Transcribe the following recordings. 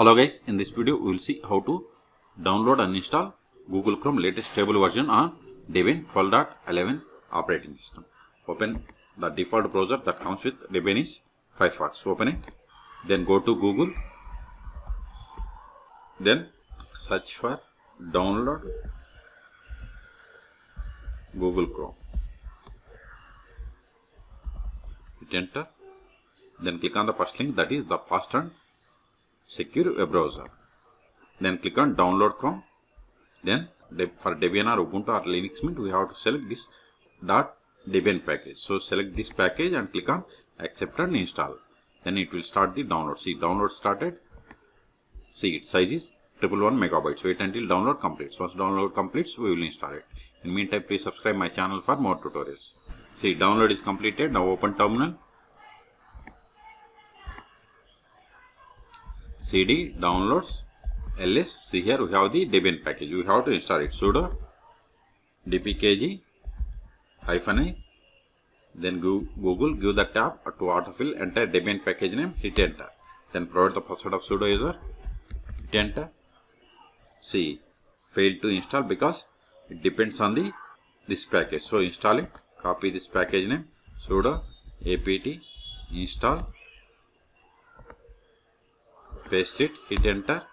Hello guys, in this video we will see how to download and install Google Chrome latest stable version on Debian 12.11 operating system. Open the default browser that comes with Debian is Firefox. Open it, then go to Google, then search for download Google Chrome. Hit enter, then click on the first link, that is the fast and secure web browser. Then click on download Chrome. Then for Debian or Ubuntu or Linux Mint, we have to select this .debian package. So select this package and click on accept and install. Then it will start the download. See, download started. See, its size is 111 megabytes. Wait until download completes. Once download completes, we will install it. In meantime, please subscribe my channel for more tutorials. See, download is completed. Now open terminal. cd downloads ls. See, here we have the Debian package. We have to install it. Sudo dpkg -i, then Google, give the tab to autofill, enter Debian package name, hit enter. Then provide the password of sudo user, hit enter. See, failed to install because it depends on this package. So install it. Copy this package name, sudo apt install, paste it, hit enter.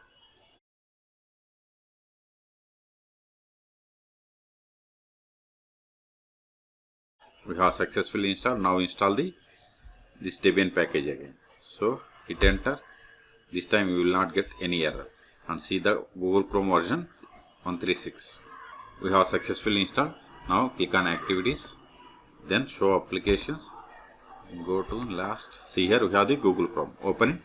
We have successfully installed. Now install this Debian package again. So hit enter. This time you will not get any error. And see the Google Chrome version 136. We have successfully installed. Now click on activities. Then show applications. Go to last. See, here we have the Google Chrome. Open it.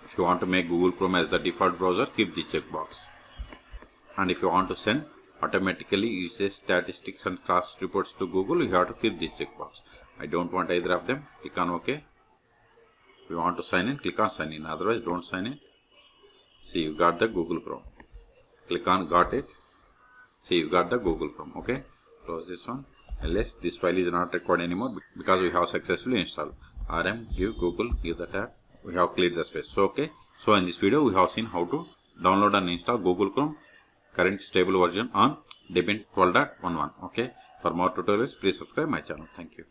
If you want to make Google Chrome as the default browser, keep the checkbox. And if you want to send automatically usage statistics and cross reports to Google, you have to keep the checkbox. I don't want either of them. Click on OK. If you want to sign in, click on sign in. Otherwise, don't sign in. See, you got the Google Chrome. Click on got it. See, you got the Google Chrome. Okay. Close this one. Unless this file is not required anymore because we have successfully installed. rm give Google, give the tab. We have cleared the space. So okay. So in this video we have seen how to download and install Google Chrome current stable version on Debian 12.11. Okay. For more tutorials, please subscribe my channel. Thank you.